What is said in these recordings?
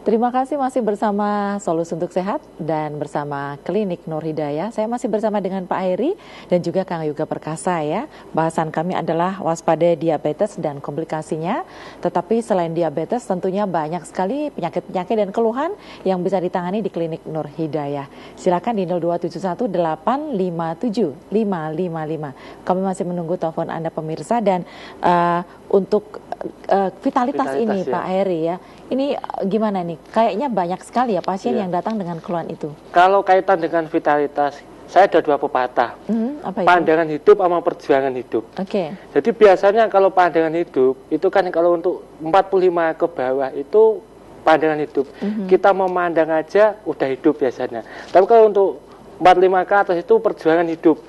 Terima kasih masih bersama Solus Untuk Sehat dan bersama Klinik Nur Hidayah. Saya masih bersama dengan Pak Heri dan juga Kang Yoga Perkasa ya. Bahasan kami adalah waspada diabetes dan komplikasinya. Tetapi selain diabetes tentunya banyak sekali penyakit-penyakit dan keluhan yang bisa ditangani di Klinik Nur Hidayah. Silakan di 0271 857 555. Kami masih menunggu telepon Anda pemirsa dan untuk vitalitas ini ya. Pak Heri ya. Ini gimana nih? Kayaknya banyak sekali ya pasien yang datang dengan keluhan itu. Kalau kaitan dengan vitalitas, saya ada dua pepatah. Apa itu? Pandangan hidup sama perjuangan hidup. Oke. Jadi biasanya kalau pandangan hidup, itu kan kalau untuk 45 ke bawah itu pandangan hidup. Kita memandang aja udah hidup biasanya. Tapi kalau untuk 45 ke atas itu perjuangan hidup.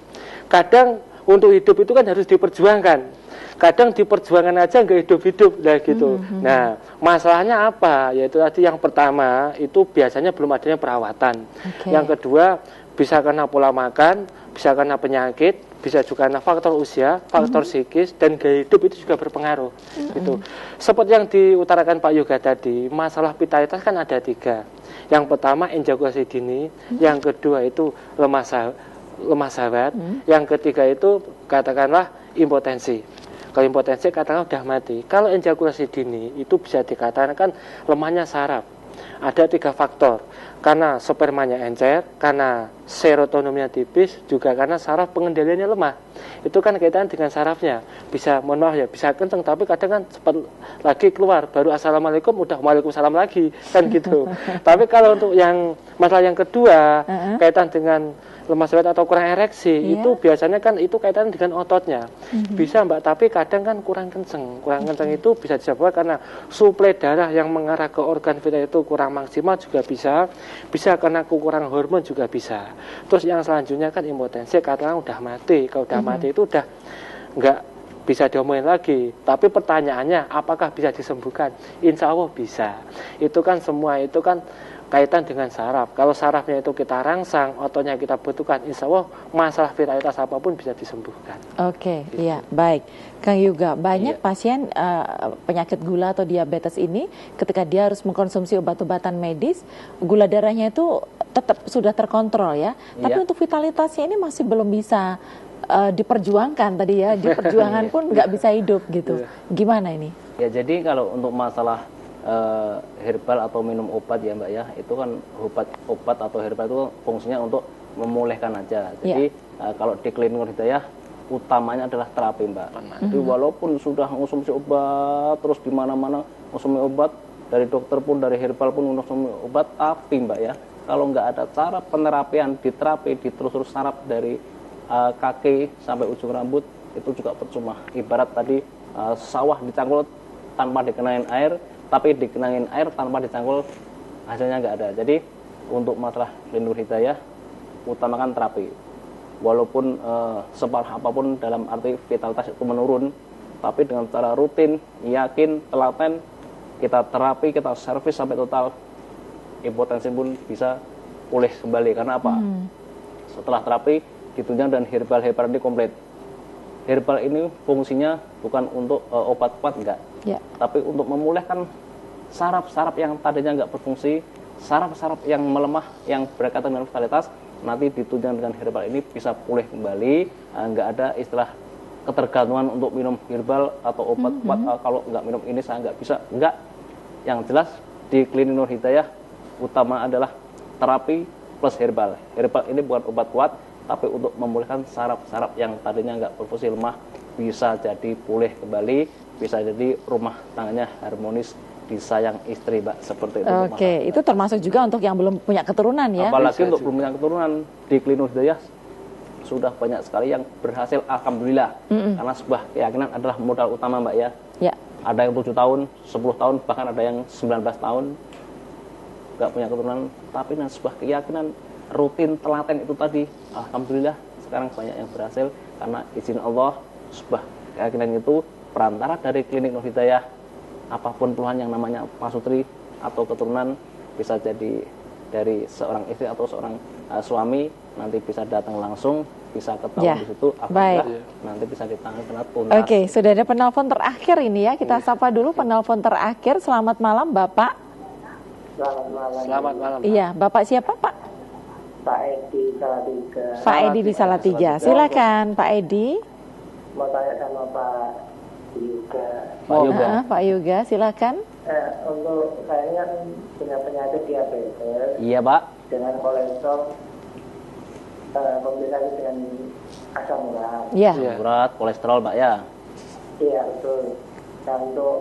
Kadang untuk hidup itu kan harus diperjuangkan. Kadang di perjuangan aja nggak hidup-hidup lah gitu. Nah, masalahnya apa? Yaitu tadi yang pertama itu biasanya belum adanya perawatan. Yang kedua bisa karena pola makan, bisa karena penyakit, bisa juga karena faktor usia, faktor psikis, dan gaya hidup itu juga berpengaruh. Gitu. Seperti yang diutarakan Pak Yoga tadi, masalah vitalitas kan ada 3. Yang pertama ejakulasi dini, yang kedua itu lemah syahwat, yang ketiga itu katakanlah impotensi. Kalau impotensi katakanlah udah mati. Kalau ejakulasi dini itu bisa dikatakan lemahnya saraf. Ada 3 faktor. Karena spermanya encer, karena serotoninnya tipis, juga karena saraf pengendaliannya lemah. Itu kan kaitan dengan sarafnya. Bisa, mohon maaf ya, bisa kenceng, tapi kadang kan cepat lagi keluar. Baru assalamualaikum, udah waalaikumsalam lagi. Kan gitu. Tapi kalau untuk yang masalah yang kedua, kaitan dengan lemah syahwat atau kurang ereksi, itu biasanya kan itu kaitan dengan ototnya. Bisa Mbak, tapi kadang kan kurang kenceng. Kurang kenceng itu bisa disebabkan karena suplai darah yang mengarah ke organ vital itu kurang maksimal juga bisa. Bisa karena kekurangan hormon juga bisa. Terus yang selanjutnya kan impotensi, katakan udah mati. Kalau udah mati itu udah nggak bisa diomongin lagi. Tapi pertanyaannya, apakah bisa disembuhkan? Insya Allah bisa. Itu kan semua itu kan kaitan dengan saraf. Kalau sarafnya itu kita rangsang, ototnya kita butuhkan, insya Allah masalah vitalitas apapun bisa disembuhkan. Oke, iya, baik. Kang Yoga, banyak pasien penyakit gula atau diabetes ini ketika dia harus mengkonsumsi obat-obatan medis, gula darahnya itu tetap sudah terkontrol ya. Tapi untuk vitalitasnya ini masih belum bisa diperjuangkan tadi ya. Di perjuangan pun nggak bisa hidup gitu. Gimana ini? Ya, jadi kalau untuk masalah herbal atau minum obat ya Mbak ya, itu kan obat atau herbal itu fungsinya untuk memulihkan aja. Jadi kalau di Klinik Nur Hidayah utamanya adalah terapi Mbak. Jadi walaupun sudah mengonsumsi obat terus di mana-mana mengonsumsi obat, dari dokter pun dari herbal pun mengonsumsi obat, tapi Mbak ya, kalau nggak ada cara penerapian diterapi diterus-terus saraf dari kaki sampai ujung rambut, itu juga percuma. Ibarat tadi sawah dicangkul tanpa dikenain air, tapi dikenangin air tanpa dicangkul, hasilnya nggak ada. Jadi untuk masalah Klinik Nur Hidayah utamakan terapi. Walaupun separah apapun dalam arti vitalitas itu menurun, tapi dengan cara rutin, yakin, telaten, kita terapi, kita servis sampai total, impotensi pun bisa pulih kembali. Karena apa? Setelah terapi ditunjang dan herbal ini komplit. Herbal ini fungsinya bukan untuk obat-obat, enggak. Tapi untuk memulihkan saraf-saraf yang tadinya enggak berfungsi, saraf-saraf yang melemah, yang berkaitan dengan vitalitas, nanti ditunjang dengan herbal ini bisa pulih kembali. Enggak ada istilah ketergantungan untuk minum herbal atau obat-obat, kalau enggak minum ini saya enggak bisa. Enggak. Yang jelas di Klinik Nur Hidayah utama adalah terapi plus herbal. Herbal ini bukan obat kuat, tapi untuk memulihkan saraf-saraf yang tadinya nggak berfungsi, lemah, bisa jadi pulih kembali, bisa jadi rumah tangganya harmonis, disayang istri Mbak, seperti itu. Oke, itu termasuk juga untuk yang belum punya keturunan ya? Apalagi untuk belum punya keturunan, di Klinik Nur Hidayah sudah banyak sekali yang berhasil, alhamdulillah. Karena sebuah keyakinan adalah modal utama Mbak ya. Ada yang 7 tahun, 10 tahun, bahkan ada yang 19 tahun nggak punya keturunan, tapi dengan sebuah keyakinan rutin telaten itu tadi, alhamdulillah sekarang banyak yang berhasil karena izin Allah. Sebuah keyakinan itu perantara dari Klinik Nur Hidayah. Apapun keluhan yang namanya pasutri atau keturunan, bisa jadi dari seorang istri atau seorang suami, nanti bisa datang langsung, bisa ketahuan di situ, alhamdulillah nanti bisa ditangani kena tuntas. Oke, sudah ada penelpon terakhir ini ya, kita sapa dulu penelpon terakhir. Selamat malam Bapak. Selamat malam. Selamat malam. Pak. Iya, Bapak siapa, Pak? Pak Edi Salatiga. Pak Edi di Salatiga. Silakan, Pak Edi. Mau tanya sama Pak Yuga. Pak Yoga. Pak Yoga, silakan. Untuk saya ini kan punya penyakit diabetes Iya Pak. dengan kolesterol, komplikasi dengan asam urat. Iya. Iya. Urat, kolesterol Pak ya. Iya betul. Dan untuk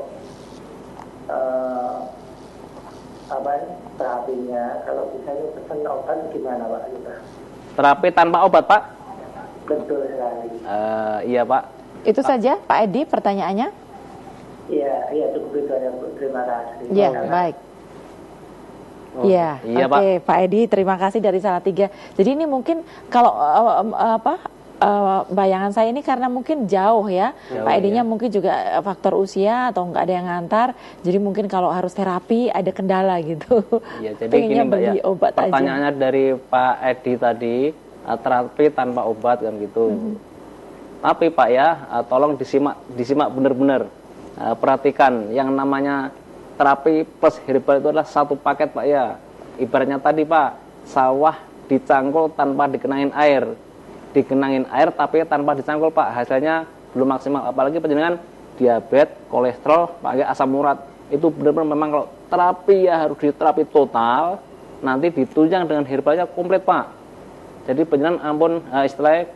terapinya, kalau bisa ini pesan obat gimana Pak Yuga? Terapi tanpa obat Pak? Betul sekali. Iya Pak. Itu saja, Pak Edi, pertanyaannya. Iya cukup itu aja Bu. Terima kasih. Iya, baik. Iya, iya, oke, Pak Edi, terima kasih dari Salatiga. Jadi ini mungkin kalau bayangan saya ini karena mungkin jauh ya, Pak Edinya mungkin juga faktor usia atau nggak ada yang ngantar, jadi mungkin kalau harus terapi ada kendala gitu. Iya, jadi Pengennya gini Mbak ya. beli obat Pertanyaannya aja. dari Pak Edi tadi, terapi tanpa obat kan gitu. Tapi Pak ya, tolong disimak benar-benar. Perhatikan yang namanya terapi plus herbal itu adalah satu paket Pak ya. Ibaratnya tadi Pak, sawah dicangkul tanpa dikenangin air. Dikenangin air tapi tanpa dicangkul Pak, hasilnya belum maksimal. Apalagi penjenengan diabetes, kolesterol, pakai asam urat. Itu benar-benar memang kalau terapi ya harus diterapi total, nanti ditunjang dengan herbalnya komplit Pak. Jadi penjenengan ampun istilahnya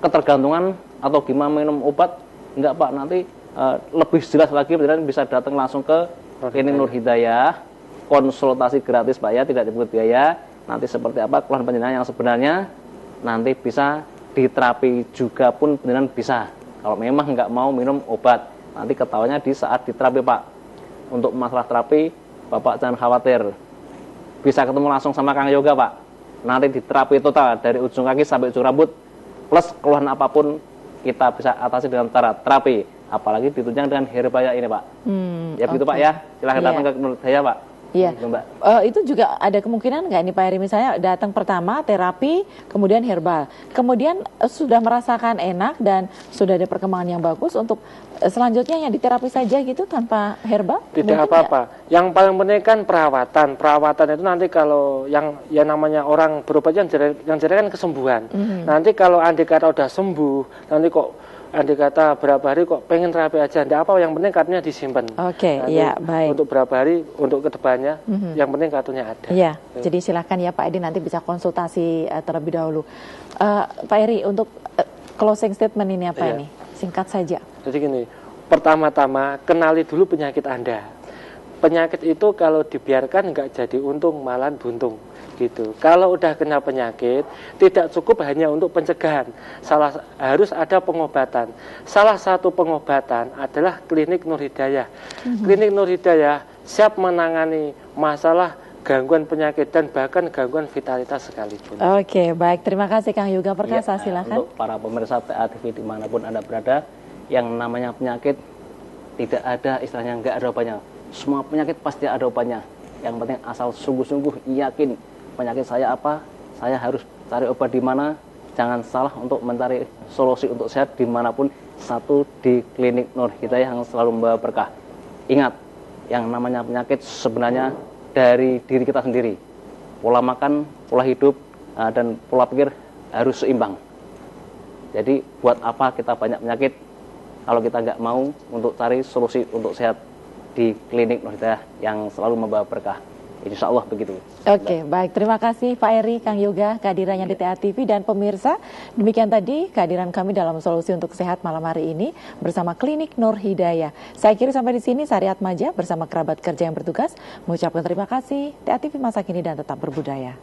ketergantungan atau gimana minum obat, enggak Pak, nanti lebih jelas lagi penjenengan bisa datang langsung ke Klinik Nur Hidayah, konsultasi gratis Pak ya, tidak dipungut biaya. Nanti seperti apa keluhan penjenengan yang sebenarnya nanti bisa diterapi juga pun penjenengan bisa. Kalau memang nggak mau minum obat, nanti ketahuannya di saat diterapi Pak. Untuk masalah terapi, Bapak jangan khawatir, bisa ketemu langsung sama Kang Yoga Pak. Nanti diterapi total dari ujung kaki sampai ujung rambut, plus keluhan apapun kita bisa atasi dengan cara terapi. Apalagi ditunjang dengan herbalnya ini Pak. Ya begitu Pak ya, silahkan datang ke Nur Hidayah Pak. Iya, Gitu, Mbak. Itu juga ada kemungkinan nggak ini Pak Eri, misalnya datang pertama terapi, kemudian herbal, kemudian sudah merasakan enak dan sudah ada perkembangan yang bagus, untuk selanjutnya yang diterapi saja gitu tanpa herbal? Tidak Mungkin apa-apa. Yang paling penting kan perawatan. Perawatan itu nanti kalau yang namanya orang berobat yang jadi kan kesembuhan. Nanti kalau andai kata udah sembuh, nanti kok andai kata berapa hari kok pengen terapi aja, enggak apa, yang penting kartunya disimpan. Oke, Nanti iya, baik. Untuk berapa hari, untuk kedepannya, yang penting kartunya ada. Iya, jadi silakan ya Pak Edi, nanti bisa konsultasi terlebih dahulu. Pak Eri, untuk closing statement ini apa Iya. ini? Singkat saja. Jadi gini, pertama-tama kenali dulu penyakit Anda. Penyakit itu kalau dibiarkan nggak jadi untung, malah buntung. Gitu. Kalau udah kena penyakit, tidak cukup hanya untuk pencegahan. Harus ada pengobatan. Salah satu pengobatan adalah Klinik Nur Hidayah. Klinik Nur Hidayah siap menangani masalah gangguan penyakit dan bahkan gangguan vitalitas sekalipun. Oke, baik. Terima kasih Kang Yoga Perkasa, Ya, silakan. untuk para pemirsa TA TV dimanapun Anda berada, yang namanya penyakit tidak ada istilahnya nggak ada obatnya. Semua penyakit pasti ada obatnya. Yang penting asal sungguh-sungguh yakin penyakit saya apa, saya harus cari obat di mana. Jangan salah untuk mencari solusi untuk sehat dimanapun, satu di Klinik Nur Hidayah yang selalu membawa berkah. Ingat, yang namanya penyakit sebenarnya dari diri kita sendiri. Pola makan, pola hidup, dan pola pikir harus seimbang. Jadi buat apa kita banyak penyakit kalau kita nggak mau untuk cari solusi untuk sehat di Klinik Nur Hidayah yang selalu membawa berkah. Insya Allah begitu. Oke, baik. Terima kasih Pak Eri, Kang Yoga, kehadirannya di TA TV, dan pemirsa. Demikian tadi kehadiran kami dalam solusi untuk sehat malam hari ini bersama Klinik Nur Hidayah. Saya kira sampai di sini Sari Atmaja bersama kerabat kerja yang bertugas mengucapkan terima kasih. TA TV masa kini dan tetap berbudaya.